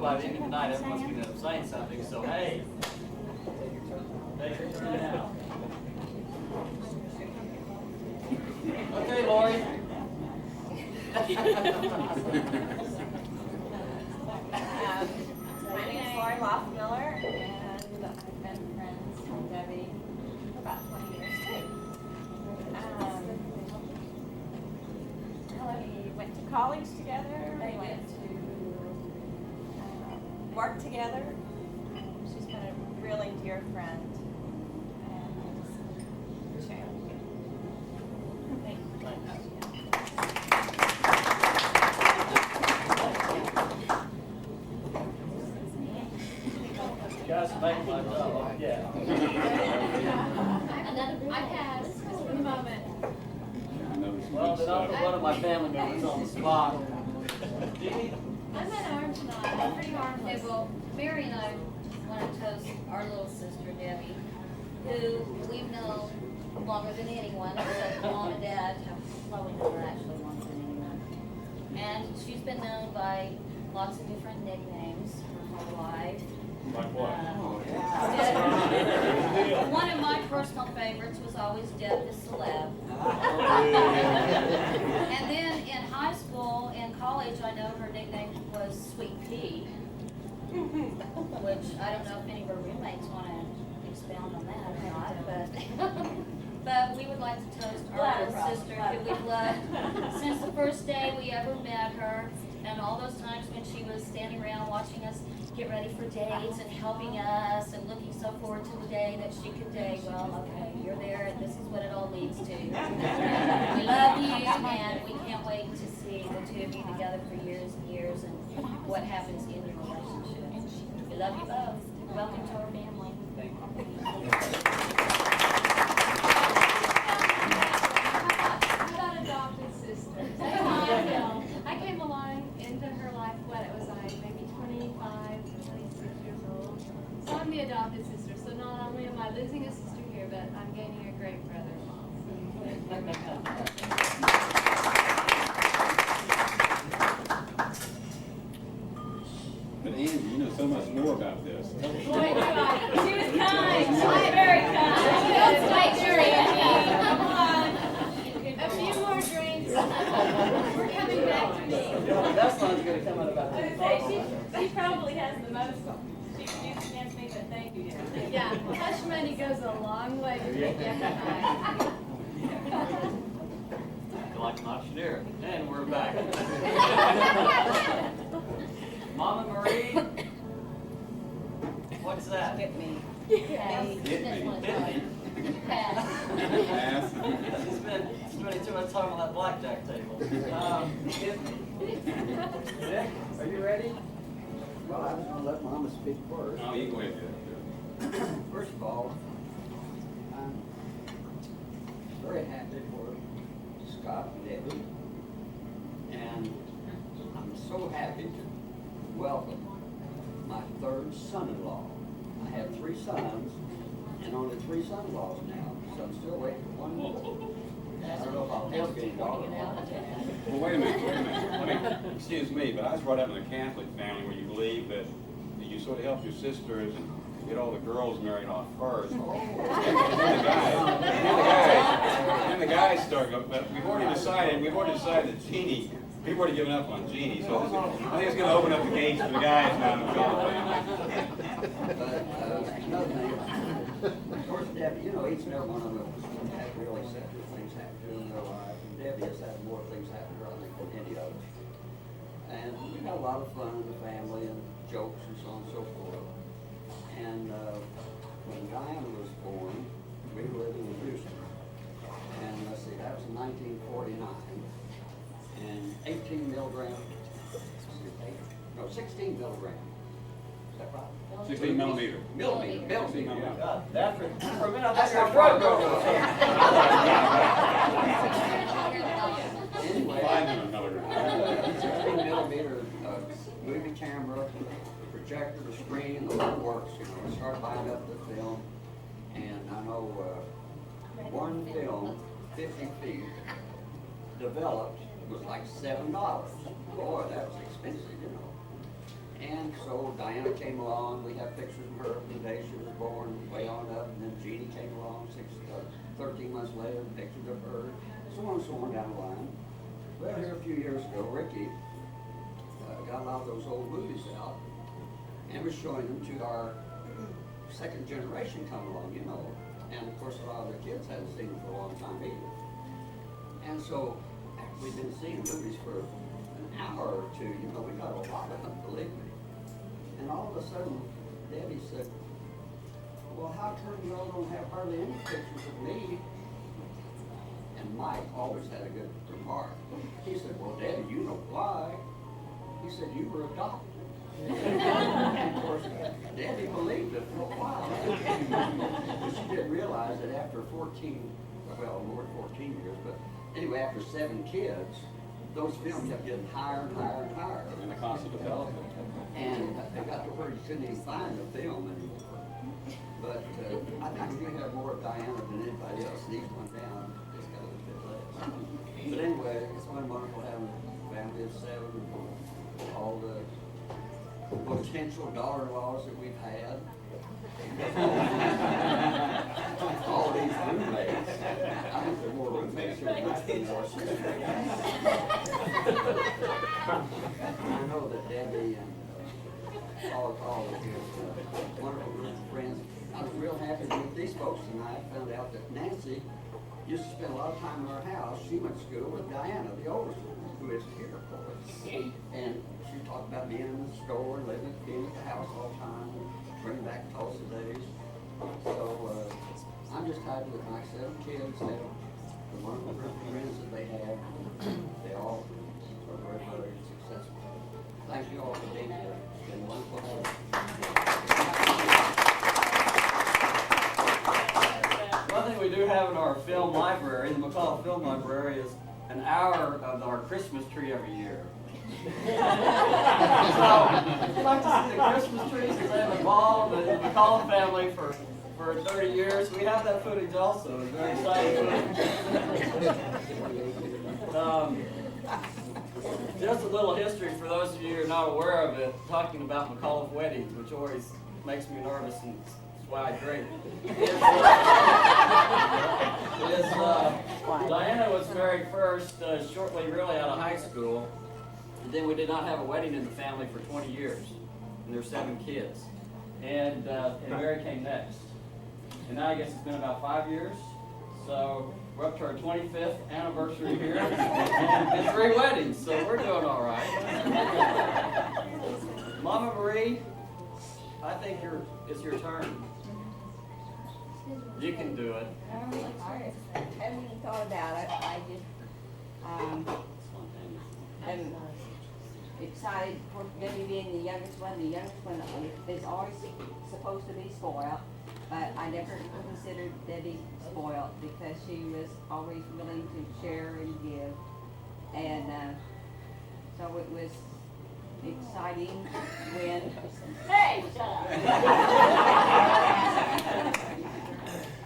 by the end of the night, everyone's going to end up saying something. So hey, take your turn now. Okay, Lori. My name is Lori Lothmiller, and I've been friends with Debbie for about 20 years too. We went to college together. We went to work together. She's been a really dear friend, and I just share with you. Thank you. You guys make my job. Yeah. I pass just for the moment. Well, then I'll put one of my family members on the spot. Jeannie? I'm unarmed tonight. I'm pretty harmless. Okay, well, Mary and I want to toast our little sister, Debbie, who we've known longer than anyone, except Mom and Dad have probably known her actually longer than anyone. And she's been known by lots of different nicknames her whole life. Like what? One of my personal favorites was always Deb the Celeb. And then in high school and college, I know her nickname was Sweet Pea, which I don't know if any of her roommates want to expound on that or not, but we would like to toast our little sister who we've loved since the first day we ever met her, and all those times when she was standing around watching us get ready for dates and helping us and looking so forward to the day that she could date. Well, okay, you're there, and this is what it all leads to. We love you, and we can't wait to see the two of you together for years and years and what happens in your relationship. We love you both. Welcome to our family. Thank you. How about adopted sisters? I came along into her life, maybe 25, 26 years old. So I'm the adopted sister. So not only am I losing a sister here, but I'm gaining a great brother-in-law. But Angie, you know so much more about this. Boy, do I. She was kind. She was very kind. Let's make sure, Angie. Come on. A few more drinks. We're coming back to me. That song's going to come out about I would say she probably has the most she can use against me, but thank you, dear. Yeah, hush money goes a long way to make you high. like an auctioneer. And we're back. Mama Marie, what's that? Get me. Get me. Pass. Pass. She's been spending too much time on that blackjack table. Get me. Nick, are you ready? Well, I was going to let Mama speak first. Oh, you go ahead. First of all, I'm very happy for Scott and Debbie, and I'm so happy to welcome my third son-in-law. I have 3 sons, and only 3 son-in-laws now, so I'm still waiting for one more. I don't know if I'll ever get a daughter. Well, wait a minute. Excuse me, but I was brought up in a Catholic family where you believe that you sort of help your sisters and get all the girls married off first. And then the guys start going, but we've already decided that Jeannie, we've already given up on Jeannie, so I think it's going to open up the gates for the guys now in the family. But another thing, of course, Debbie, you know, each and every one of them have really separate things happen in their life, and Debbie has had more things happen to her, I think, than any of us. And we had a lot of fun in the family and jokes and so on and so forth. And when Diana was born, we were living in Houston. And let's see, that was in 1949. And 18 milligrams, 16 milligrams. Is that right? 16 millimeter. Millimeter. God, that for a minute I thought you were Anyway, 500 milligrams. 16 millimeter movie camera, the projector, the screen, the whole works, you know. We started buying up the film, and I know one film, 50 feet, developed was like $7. Boy, that was expensive, you know. And so Diana came along, we have pictures of her the day she was born, way on up, and then Jeannie came along 13 months later, pictures of her, so on and so on down the line. Well, here a few years ago, Ricky got a lot of those old movies out and was showing them to our second generation come along, you know. And of course, a lot of the kids hadn't seen them for a long time either. And so we've been seeing movies for an hour or two, you know, we got a lot of them, believe me. And all of a sudden, Debbie said, well, how come y'all don't have hardly any pictures of me? And Mike always had a good remark. He said, well, Debbie, you know why. He said, you were adopted. And of course, Debbie believed it for a while. But she didn't realize that after 14, well, more than 14 years, but anyway, after 7 kids, those films kept getting higher and higher and higher. And the cost of development. And they got to where you couldn't even find the film anymore. But I think we have more of Diana than anybody else. These one down, just got a little bit less. But anyway, it's been wonderful having a family of 7, all the potential daughter-in-laws that we've had. All these roommates. I think there are more roommates here tonight than there are sisters. I know that Debbie and all of his wonderful group of friends. I was real happy to meet these folks tonight. I found out that Nancy used to spend a lot of time in our house. She went to school with Diana, the oldest one, who is here, of course. And she talked about being in the store and being at the house all the time, and bringing back Tulsa days. So I'm just happy that my 7 kids have the wonderful group of friends that they have. They all are very, very successful. Thank you all for being here. It's been wonderful having you. One thing we do have in our film library, the McCall Film Library, is an hour of our Christmas tree every year. So, if you'd like to see the Christmas trees, because they've involved the McCall family for 30 years, we have that footage also. It's very exciting footage. Just a little history for those of you who are not aware of it, talking about McCall weddings, which always makes me nervous and that's why I drink. Diana was married first, shortly really out of high school. And then we did not have a wedding in the family for 20 years. And there's 7 kids. And Mary came next. And now I guess it's been about 5 years. So we're up to our 25th anniversary here. And 3 weddings, so we're doing all right. Mama Marie, I think it's your turn. You can do it. I haven't even thought about it. I just am excited for Debbie being the youngest one. The youngest one is always supposed to be spoiled, but I never considered Debbie spoiled because she was always willing to share and give. And so it was exciting when... Hey, shut up!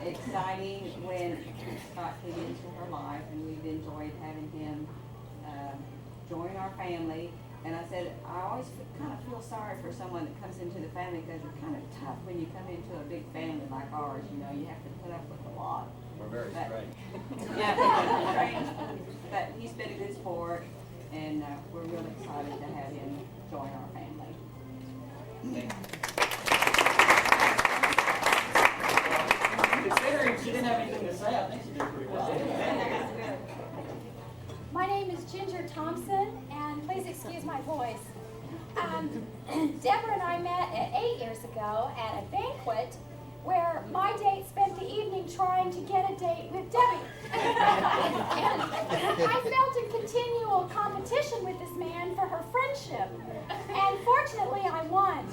Exciting when Scott came into her life, and we've enjoyed having him join our family. And I said, I always kind of feel sorry for someone that comes into the family because it's kind of tough when you come into a big family like ours. You know, you have to put up with a lot. We're very strange. Yeah, we're strange. But he's been a good sport, and we're really excited to have him join our family. Considering she didn't have anything to say, I think she did pretty well. My name is Ginger Thompson, and please excuse my voice. Deborah and I met 8 years ago at a banquet where my date spent the evening trying to get a date with Debbie. And I felt a continual competition with this man for her friendship, and fortunately I won.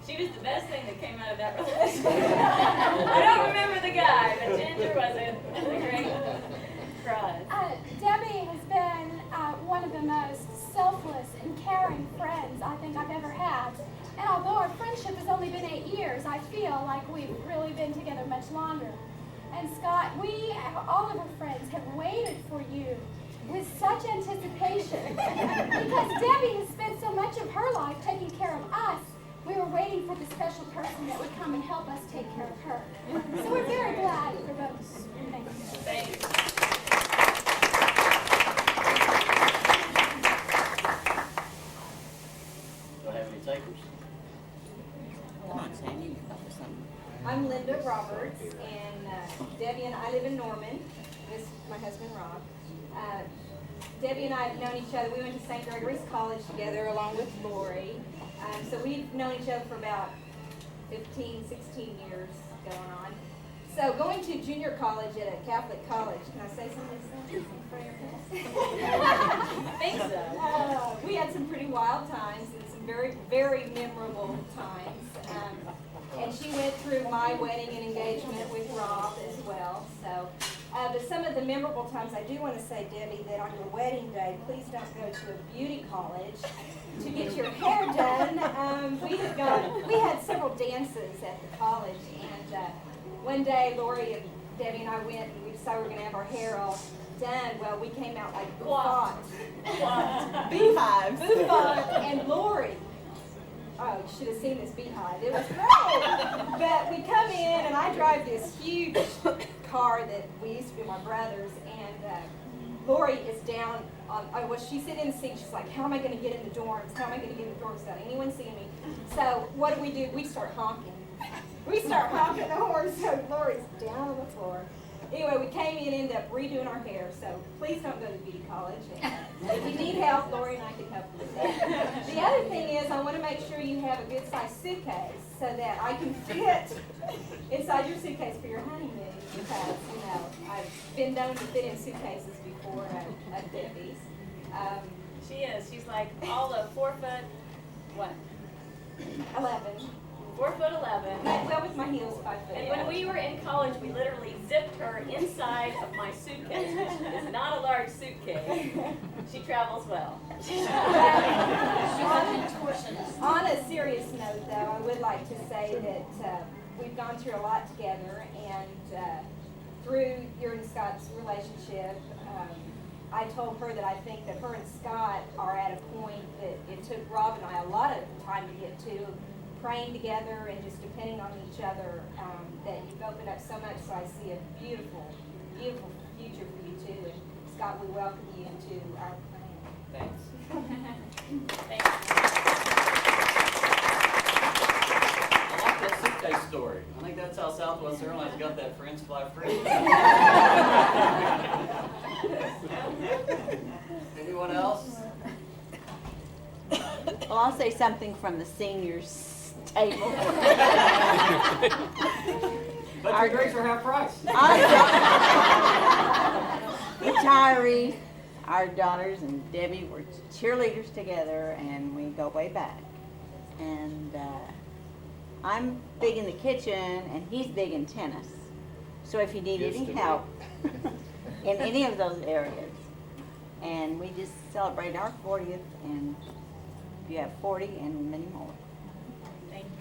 She was the best thing that came out of that relationship. I don't remember the guy, but Ginger was a great prize. Debbie has been one of the most selfless and caring friends I think I've ever had. And although our friendship has only been 8 years, I feel like we've really been together much longer. And Scott, all of our friends have waited for you with such anticipation because Debbie has spent so so much of her life taking care of us, we were waiting for the special person that would come and help us take care of her. So we're very glad for those. Thank you. Do I have any takers? Come on, Sandy, you got something. I'm Linda Roberts, and Debbie and I live in Norman. This is my husband, Rob. Debbie and I have known each other. We went to St. Gregory's College together along with Lori. So we've known each other for about 15, 16 years going on. So going to junior college at a Catholic college, can I say something? I think so. We had some pretty wild times and some very, very memorable times. And she went through my wedding and engagement with Rob as well. So, but some of the memorable times, I do want to say, Debbie, that on your wedding day, please don't go to a beauty college to get your hair done. We had several dances at the college, and one day Lori and Debbie and I went and we decided we were going to have our hair all done. Well, we came out like bouffant. Beehives. And Lori, oh, you should have seen this beehive. It was great. But we come in, and I drive this huge car that we used to be my brother's, and Lori is down on, she's sitting in the seat. She's like, how am I going to get in the dorms? How am I going to get in the dorms without anyone seeing me? So what do? We start honking. We start honking the horn, so Lori's down on the floor. Anyway, we came in and ended up redoing our hair, so please don't go to beauty college. And if you need help, Lori and I can help you with that. The other thing is I want to make sure you have a good-sized suitcase so that I can fit inside your suitcase for your honeymoon because, I've been known to fit in suitcases before at Debbie's. She is. She's like all of 4 foot, what? 11. 4 foot 11. Well, with my heels, 5 foot. And when we were in college, we literally zipped her inside of my suitcase, which is not a large suitcase. She travels well. She's a contortionist. On a serious note, though, I would like to say that we've gone through a lot together, and through your and Scott's relationship, I told her that I think that her and Scott are at a point that it took Rob and I a lot of time to get to, praying together and just depending on each other, that you've opened up so much, so I see a beautiful, beautiful future for you too. And Scott, we welcome you into our plan. Thanks. Thank you. I like that suitcase story. I think that's how Southwest Airlines got that French fly free. Anyone else? Well, I'll say something from the seniors table. But your drinks are half price. Retirees, our daughters and Debbie were cheerleaders together, and we go way back. And I'm big in the kitchen, and he's big in tennis. So if you need any help in any of those areas, and we just celebrate our 40th, and you have 40 and many more. Thank you.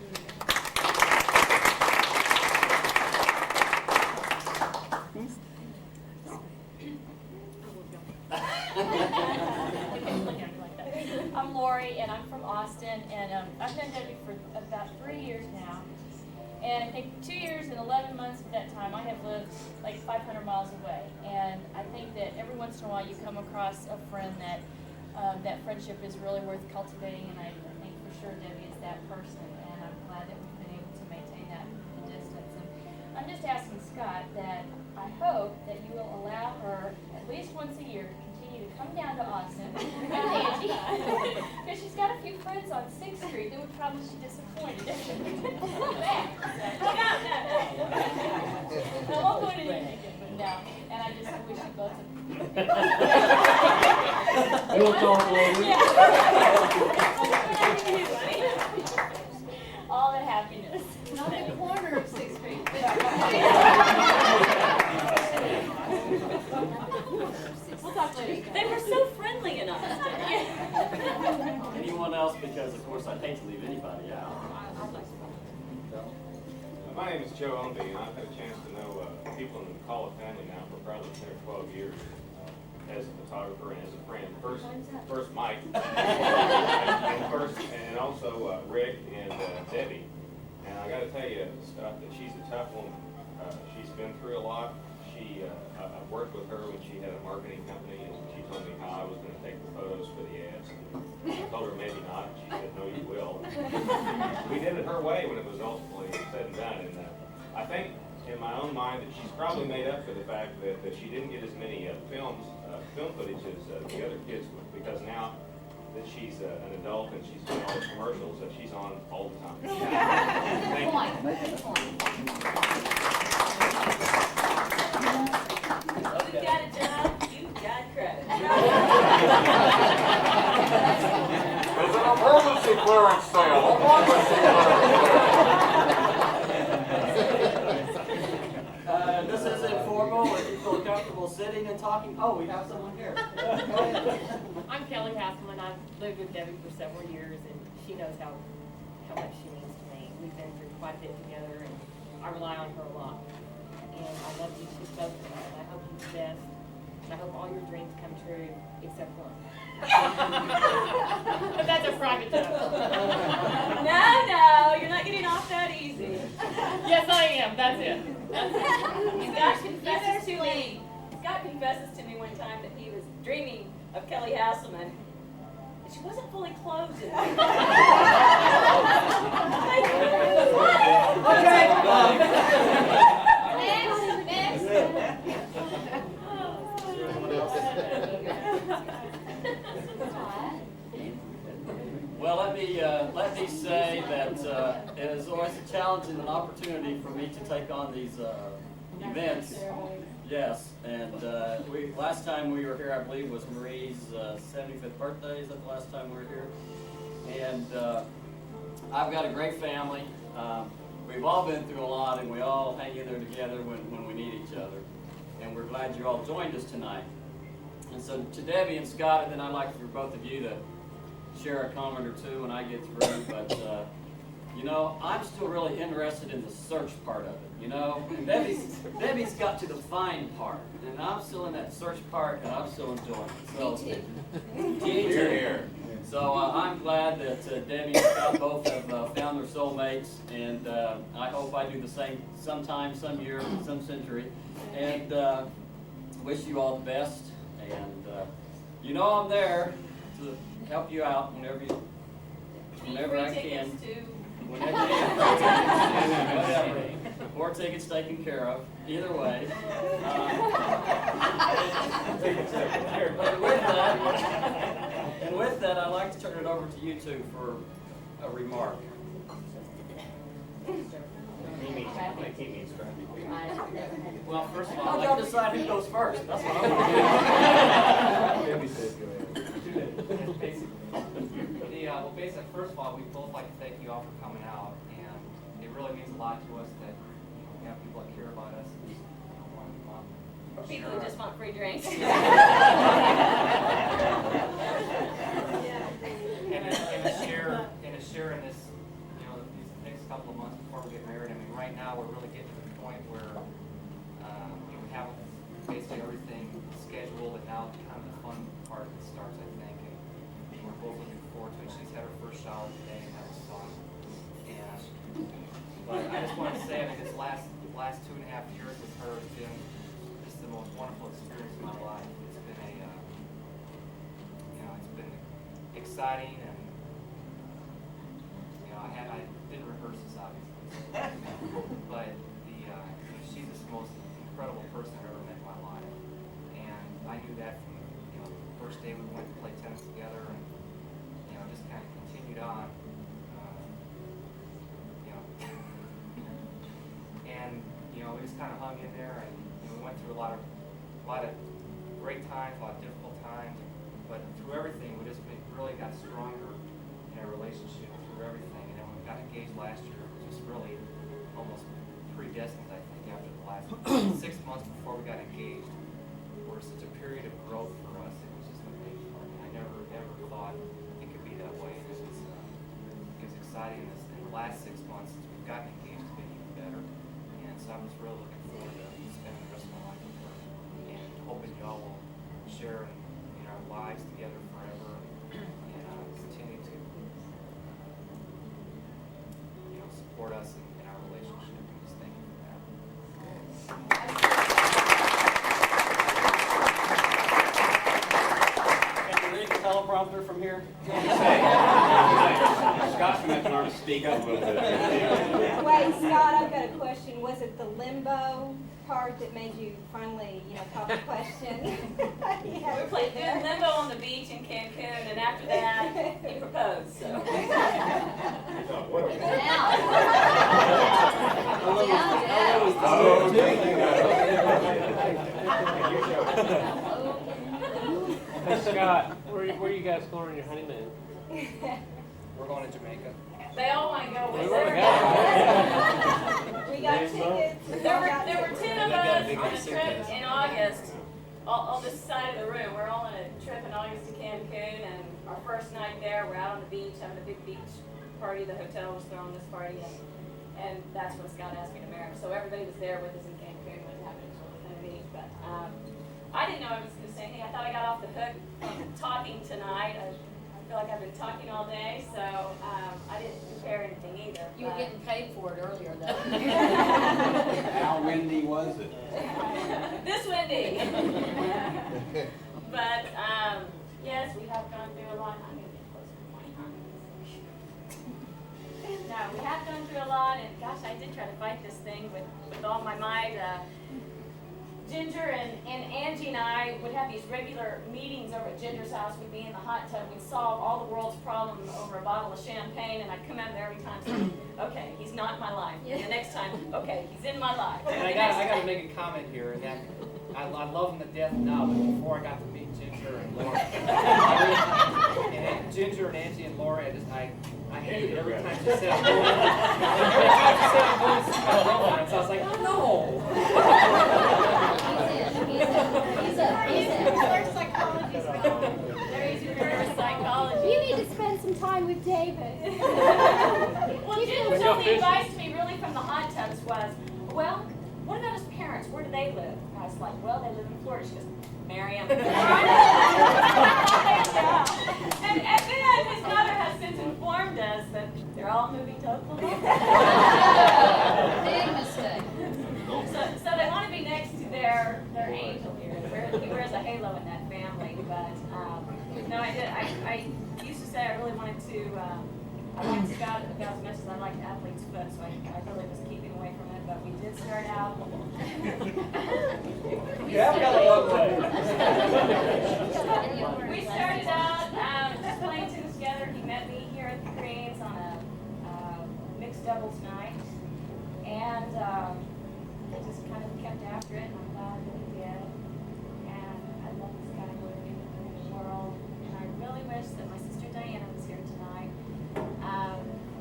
I'm Lori, and I'm from Austin, and I've known Debbie for about 3 years now. And I think 2 years and 11 months of that time, I have lived like 500 miles away. And I think that every once in a while you come across a friend that that friendship is really worth cultivating, and I think for sure Debbie is that person, and I'm glad that we've been able to maintain that from the distance. And I'm just asking Scott that I hope that you will allow her at least once a year to continue to come down to Austin with Angie, because she's got a few friends on 6th Street that would probably be disappointed. No. I won't go into anything, but no. And I just wish you both We'll talk later. all the happiness. Not the corner of 6th Street. We'll talk later. They were so friendly enough. Anyone else? Because of course I'd hate to leave anybody out. My name is Joe Ownby, and I've had a chance to know people in the McCullough family now for probably 10 or 12 years. as a photographer and as a friend. First Mike, and also Rick and Debbie. And I got to tell you, Scott, that she's a tough woman. She's been through a lot. I worked with her when she had a marketing company, and she told me how I was going to take the photos for the ads. I told her maybe not. She said, no, you will. We did it her way when it was ultimately said and done. And I think in my own mind that she's probably made up for the fact that she didn't get as many film footage as the other kids would, because now that she's an adult and she's doing all the commercials, that she's on all the time. Thank you. You got a job, you got credit. It's an emergency clearance sale. Emergency This is informal. If you feel comfortable sitting and talking, oh, we have someone here. I'm Kelly Hasselman. I've lived with Debbie for several years, and she knows how much she means to me. We've been through quite a bit together, and I rely on her a lot. And I love you to both of you, and I hope you're the best. And I hope all your dreams come true, except one. But that's a private joke. No, you're not getting off that easy. Yes, I am. That's it. Scott confesses to me one time that he was dreaming of Kelly Hasselman. She wasn't fully clothed in that. Well, let me say that it is always a challenge and an opportunity for me to take on these events. Yes, and last time we were here, I believe, was Marie's 75th birthday. Is that the last time we were here? And I've got a great family. We've all been through a lot, and we all hang in there together when we need each other. And we're glad you all joined us tonight. And so to Debbie and Scott, and then I'd like for both of you to share a comment or two when I get through. But you know, I'm still really interested in the search part of it. You know, and Debbie's got to the find part, and I'm still in that search part, and I'm still enjoying it. So, me too. Here. So I'm glad that Debbie and Scott both have found their soulmates, and I hope I do the same sometime, some year, some century. And wish you all the best. And you know I'm there to help you out whenever I can. Whenever you get whatever. Or tickets taken care of. Either way. And with that, I'd like to turn it over to you two for a remark. Well, first of How all, do y'all decide who goes first? That's what I want to basically, first of all, we'd both like to thank you all for coming out, and it really means a lot to us that we have people that care about us. Or people who just want free drinks. And to share in this, these next couple of months before we get married. I mean, right now we're really getting to the point where we have basically everything scheduled, and now kind of the fun part starts, I think. And we're both looking forward to it. She's had her first shower today, and that was fun. But I just want to say, I mean, this last 2.5 years with her has been just the most wonderful experience of my life. It's been it's been exciting, and I didn't rehearse this obviously, but she's the most incredible person I've ever met in my life, and I knew that from the first day we went to play tennis together, and just kind of continued on. And we just kind of hung in there, and we went through a lot of great times, a lot of difficult times, but through everything, we really got stronger in our relationship through everything. And then when we got engaged last year, it was just really almost predestined, I think, after the last 6 months before we got engaged, were such a period of growth for us. It was just amazing. I never ever thought it could be that way. It was exciting. In the last 6 months since we've gotten engaged, it's been even better. And so I'm just really looking forward to spending the rest of my life with her, and hoping y'all will share in our lives together forever and continue to support us in our relationship. And just thank you for that. Can you read the teleprompter from here? Scott's going to learn to speak up a little bit. Wait, Scott, I've got a question. Was it the limbo part that made you finally, pop a question? We played doing limbo on the beach in Cancun, and after that, he proposed, so. Hey Scott, where are you guys going on your honeymoon? We're going to Jamaica. They all want to go with We wanna us. We got tickets. There were 10 of us on a trip in August, on this side of the room. We're all on a trip in August to Cancun, and our first night there, we're out on the beach having a big beach party. The hotel was throwing this party, and that's when Scott asked me to marry him. So everybody was there with us in Cancun when it happened on the beach. But I didn't know I was going to say anything. I thought I got off the hook from talking tonight. I feel like I've been talking all day, so I didn't prepare anything either. You were getting paid for it earlier, though. How windy was it? This windy. But yes, we have gone through a lot. I'm going to get close to 20 times. No, we have gone through a lot, and gosh, I did try to fight this thing with all my might. Ginger and Angie and I would have these regular meetings over at Ginger's house. We'd be in the hot tub. We'd solve all the world's problems over a bottle of champagne, and I'd come out there every time saying, okay, he's not in my life. And the next time, okay, he's in my life. And I got to make a comment here, and that I love him to death now, but before I got to meet Ginger and Laura, and Ginger and Angie and Laura, I hated it every time she said I'm going. Every time she said I'm going to see my girlfriend, so I was like, oh no. He's in. Reverse psychology. There's reverse psychology. You need to spend some time with David. Well, Ginger's only advice to me really from the hot tubs was, well, what about his parents? Where do they live? And I was like, well, they live in Florida. She goes, marry him. And then his mother has since informed us that they're all moving to Oklahoma. Big mistake. So they want to be next to their angel here. He wears a halo in that family. But no, I did. I used to say I really wanted to. I liked Scott about as much as I liked athlete's foot, so I really was keeping away from it. But we did start out. We started out just playing tennis together. He met me here at the Greens on a mixed doubles night, and I just kind of kept after it, and I'm glad that he did. And I love this guy more than anything in the world. And I really wish that my sister Diana was here tonight.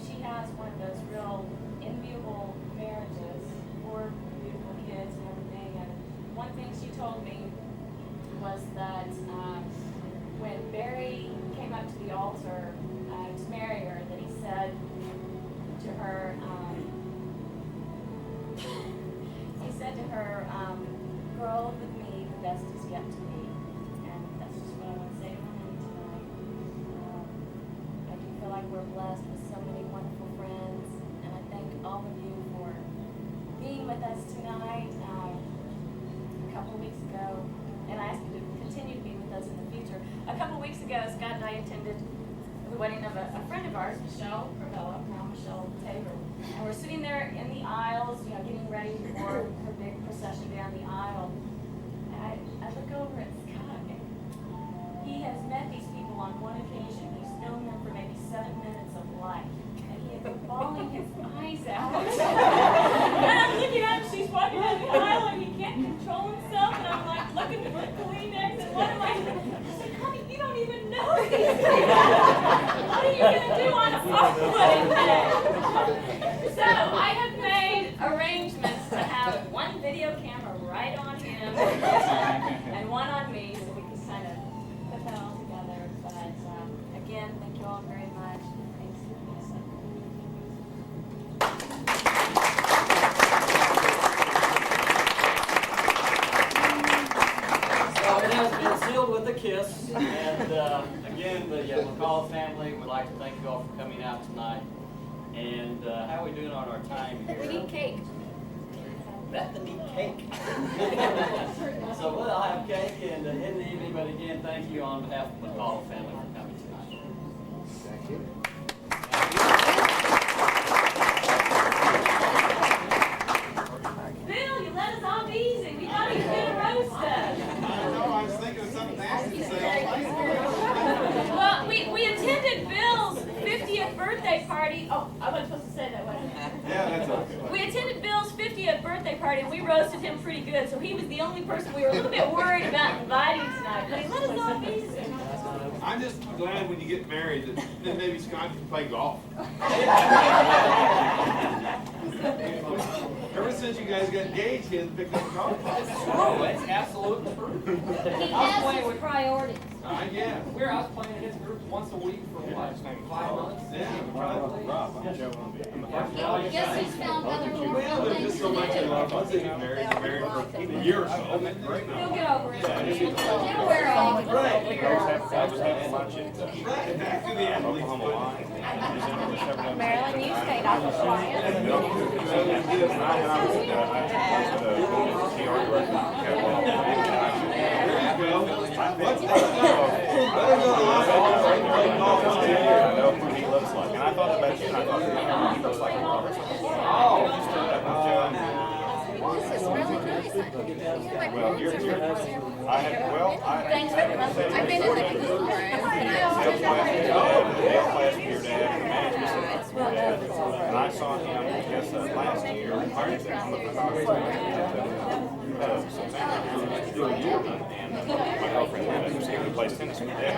She has one of those real enviable marriages, 4 beautiful kids and everything. And one thing she told me was that when Barry came up to the altar to marry her, that he said to her, girl with me, the best is yet to be. And that's just what I want to say to him tonight. I do feel like we're blessed with so many wonderful friends, and I thank all of you for being with us tonight. A couple of weeks ago, and I ask you to continue to be with us in the future. A couple of weeks ago, Scott and I attended the wedding of a friend of ours, Michelle Ravello, now Michelle Taylor. And we're sitting there in the aisles, getting ready for her big procession down the aisle. And I look over at Scott, and he has met these people on one occasion. He's known them for maybe 7 minutes of life. And he had been bawling his eyes out. And I'm looking at him, she's walking down the aisle, and he can't control himself. And I'm like looking for Kleenex, and what am I said, honey, you don't even know these people. What are you going to do on our wedding day? So I have made arrangements to have one video camera right on him kiss. And again, the McCall family would like to thank you all for coming out tonight. And how are we doing on our time here? We need cake. Bethany cake. So we'll have cake in the evening, but again, thank you on behalf of the McCall family for coming tonight. Thank you. Bill, you let us off easy. We thought he was gonna roast us. I know, I was thinking of something nasty to say. Well, we attended Bill's 50th birthday party. Oh, I wasn't supposed to say that, was I? Yeah, that's okay. We attended Bill's 50th birthday party and we roasted him pretty good, so he was the only person we were a little bit worried about inviting tonight, but he let us off easy. I'm just glad when you get married that then maybe Scott can play golf. Ever since you guys got engaged, he hasn't picked up a golf ball. True, it's absolutely true. He has his priorities. Yeah. I was playing against groups once a week for what, 5 months? Yeah. Guess he's found other more Well, there's just so much in love. Once they get married, they're married for a year or so. He'll get over it. He'll wear off. Right, back to the athletes. Marilyn, you stayed off the quiet. This is really nice. Thanks very much. I've been in the cool room, and I always And I saw him, I guess, last year. And my girlfriend Linda was here to play tennis with Dad.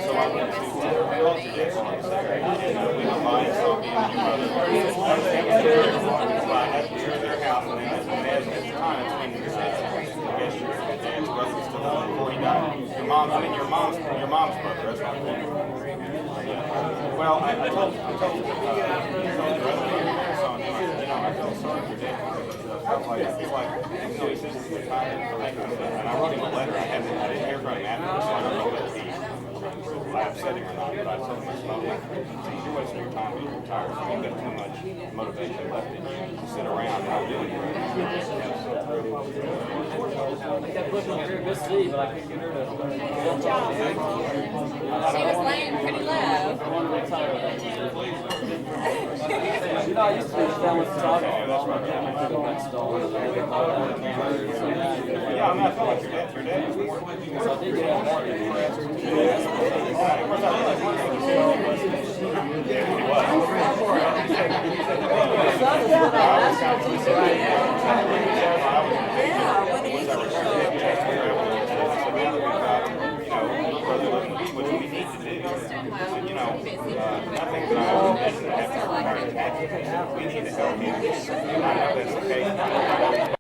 So I went to and we went by and saw him and your mother. So I had to go to their house, and as at the time, I guess your dad's brother was still alive before he died. Your mom's brother, that's what I'm saying. Well, I told the brother I saw him, I felt sorry for Dad. I feel like, he says he's retired, and I wrote him a letter. I didn't hear from him after, so I don't know whether I upset him or not, but I told him it's not like, you're wasting your time being retired, so you've got too much motivation left in you to sit around and not do anything. I kept looking at her to see, but I couldn't get her to. Good job. She was laying pretty low. You know, I used to sit down with the dog and all my family took that stall. Yeah, I mean, I feel like your dad was more. So I did get out more. What we need to do, nothing that I we need to help him. I know that's the case.